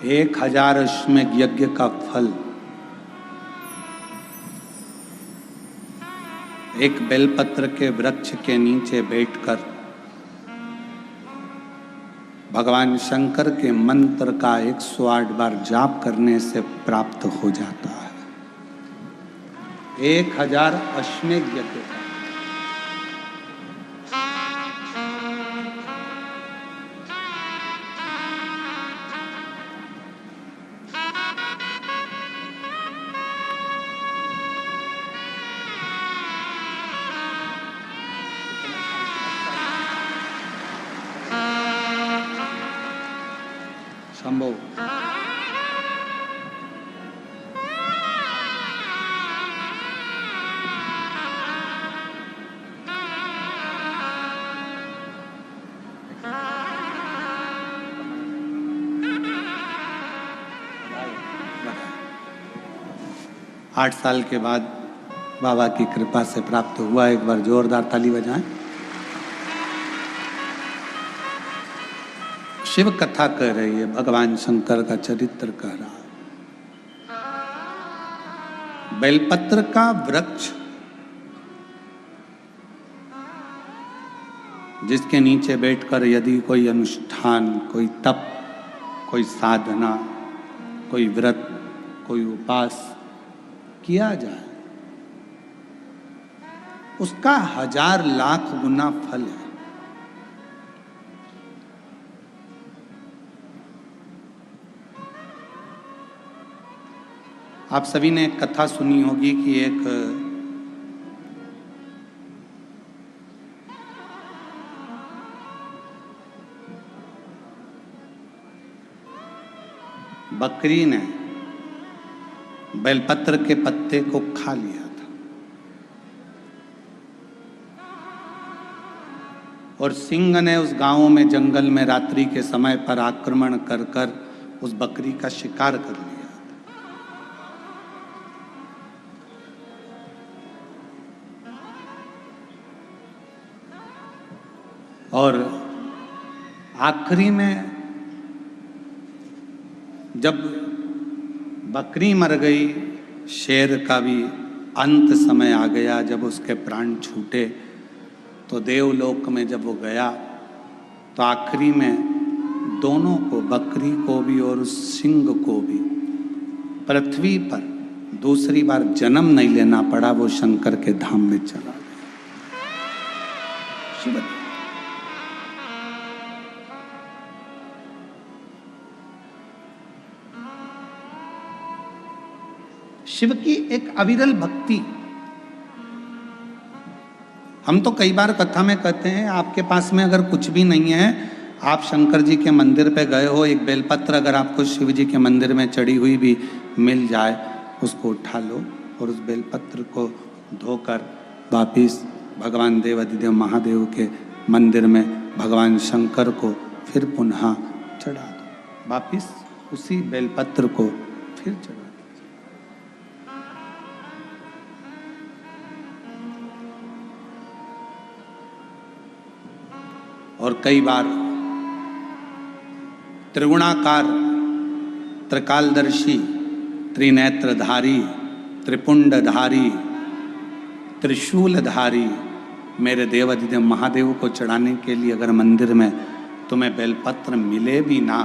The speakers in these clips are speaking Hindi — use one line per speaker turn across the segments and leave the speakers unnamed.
1000 अश्वमेध यज्ञ का फल एक बेलपत्र के वृक्ष के नीचे बैठकर भगवान शंकर के मंत्र का 108 बार जाप करने से प्राप्त हो जाता है। 1000 अश्वमेध यज्ञ का। संभव 8 साल के बाद बाबा की कृपा से प्राप्त हुआ। एक बार जोरदार ताली बजाएं। शिव कथा कह रही है, भगवान शंकर का चरित्र कह रहा है। बेलपत्र का वृक्ष जिसके नीचे बैठकर यदि कोई अनुष्ठान, कोई तप, कोई साधना, कोई व्रत, कोई उपास किया जाए, उसका 1000 लाख गुना फल है। आप सभी ने एक कथा सुनी होगी कि एक बकरी ने बेलपत्र के पत्ते को खा लिया था और सिंह ने उस गांव में जंगल में रात्रि के समय पर आक्रमण कर कर उस बकरी का शिकार कर लिया। और आखिरी में जब बकरी मर गई, शेर का भी अंत समय आ गया, जब उसके प्राण छूटे, तो देवलोक में जब वो गया तो आखिरी में दोनों को, बकरी को भी और उस सिंह को भी, पृथ्वी पर दूसरी बार जन्म नहीं लेना पड़ा। वो शंकर के धाम में चला गया। शिव शिव की एक अविरल भक्ति। हम तो कई बार कथा में कहते हैं, आपके पास में अगर कुछ भी नहीं है, आप शंकर जी के मंदिर पे गए हो, एक बेलपत्र अगर आपको शिव जी के मंदिर में चढ़ी हुई भी मिल जाए, उसको उठा लो और उस बेलपत्र को धोकर वापिस भगवान देवाधिदेव महादेव के मंदिर में भगवान शंकर को फिर पुनः चढ़ा दो। वापिस उसी बेलपत्र को फिर चढ़ा। और कई बार त्रिगुणाकार, त्रिकालदर्शी, त्रिनेत्रधारी, त्रिपुंडधारी, त्रिशूलधारी मेरे देवाधिदेव महादेव को चढ़ाने के लिए अगर मंदिर में तुम्हें बेलपत्र मिले भी ना,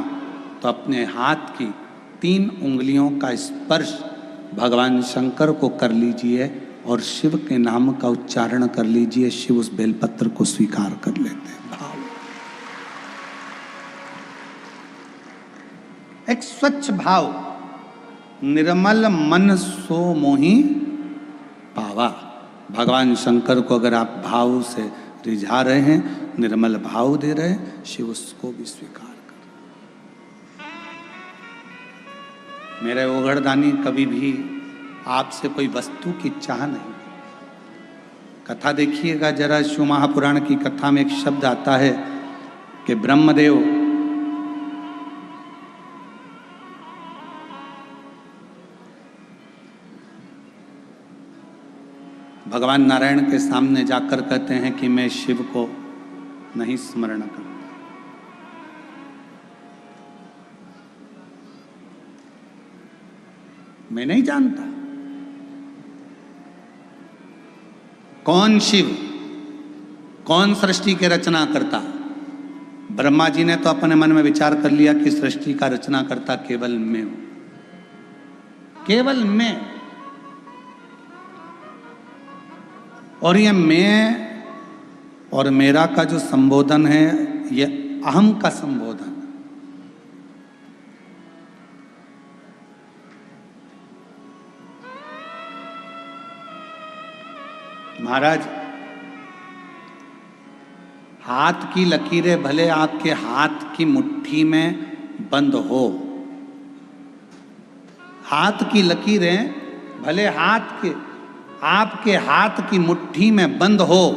तो अपने हाथ की 3 उंगलियों का स्पर्श भगवान शंकर को कर लीजिए और शिव के नाम का उच्चारण कर लीजिए। शिव उस बेलपत्र को स्वीकार कर लेते हैं। एक स्वच्छ भाव, निर्मल मन सो मोहि पावा। भगवान शंकर को अगर आप भाव से रिझा रहे हैं, निर्मल भाव दे रहे हैं, शिव उसको भी स्वीकार कर। मेरे ओघड़दानी कभी भी आपसे कोई वस्तु की चाह नहीं। कथा देखिएगा जरा, शिव महापुराण की कथा में एक शब्द आता है कि ब्रह्मदेव भगवान नारायण के सामने जाकर कहते हैं कि मैं शिव को नहीं स्मरण करता। मैं नहीं जानता। कौन शिव, कौन सृष्टि के रचना करता? ब्रह्मा जी ने तो अपने मन में विचार कर लिया कि सृष्टि का रचना करता केवल मैं हूं, केवल मैं। और ये मैं और मेरा का जो संबोधन है, ये अहम का संबोधन। महाराज, हाथ की लकीरें भले आपके हाथ की मुट्ठी में बंद हो, हाथ की लकीरें भले आपके हाथ की मुट्ठी में बंद हो,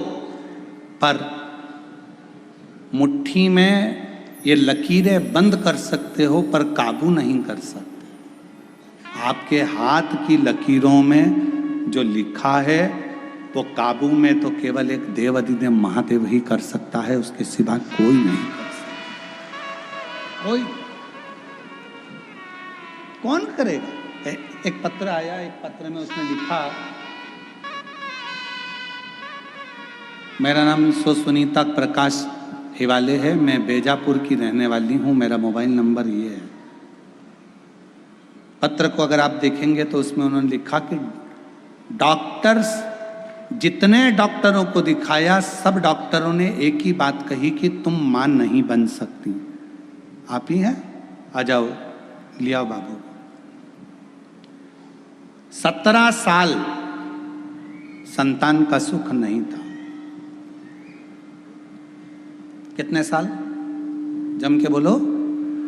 पर मुट्ठी में ये लकीरें बंद कर सकते हो पर काबू नहीं कर सकते। आपके हाथ की लकीरों में जो लिखा है वो काबू में तो केवल एक देव अधिदेव महादेव ही कर सकता है, उसके सिवा कोई नहीं कर सकता। कोई कौन करेगा? एक पत्र आया, एक पत्र में उसने लिखा, मेरा नाम सुनीता प्रकाश हिवाले है, मैं बेजापुर की रहने वाली हूं, मेरा मोबाइल नंबर ये है। पत्र को अगर आप देखेंगे तो उसमें उन्होंने लिखा कि डॉक्टर्स, जितने डॉक्टरों को दिखाया सब डॉक्टरों ने एक ही बात कही कि तुम मां नहीं बन सकती। आप ही हैं, आ जाओ, ले आओ बाबू। 17 साल संतान का सुख नहीं था। कितने साल? जम के बोलो।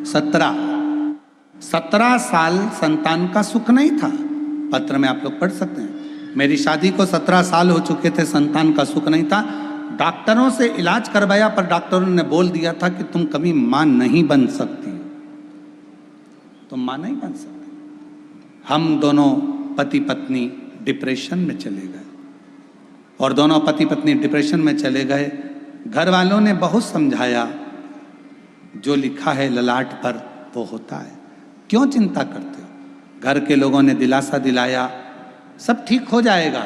17 साल संतान का सुख नहीं था। पत्र में आप लोग पढ़ सकते हैं। मेरी शादी को 17 साल हो चुके थे, संतान का सुख नहीं था। डॉक्टरों से इलाज करवाया पर डॉक्टरों ने बोल दिया था कि तुम कभी मां नहीं बन सकती, तुम मां नहीं बन सकती। हम दोनों पति पत्नी डिप्रेशन में चले गए, और दोनों पति पत्नी डिप्रेशन में चले गए। घर वालों ने बहुत समझाया, जो लिखा है ललाट पर वो होता है, क्यों चिंता करते हो? घर के लोगों ने दिलासा दिलाया, सब ठीक हो जाएगा,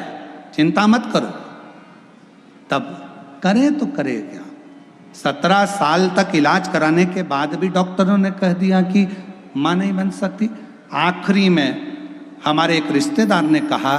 चिंता मत करो। तब करें तो करें क्या? 17 साल तक इलाज कराने के बाद भी डॉक्टरों ने कह दिया कि मां नहीं बन सकती। आखिरी में हमारे एक रिश्तेदार ने कहा,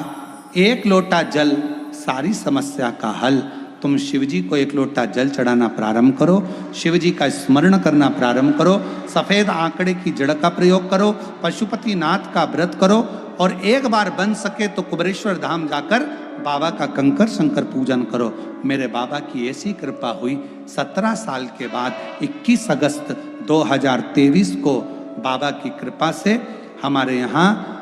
1 लोटा जल सारी समस्या का हल। तुम शिवजी को 1 लोटा जल चढ़ाना प्रारंभ करो, शिवजी का स्मरण करना प्रारंभ करो, सफेद आंकड़े की जड़ का प्रयोग करो, पशुपति नाथ का व्रत करो, और एक बार बन सके तो कुबेरेश्वर धाम जाकर बाबा का कंकर शंकर पूजन करो। मेरे बाबा की ऐसी कृपा हुई, 17 साल के बाद 21 अगस्त 2023 को बाबा की कृपा से हमारे यहाँ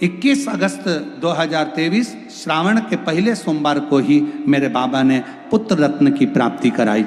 21 अगस्त 2023 श्रावण के पहले सोमवार को ही मेरे बाबा ने पुत्र रत्न की प्राप्ति कराई।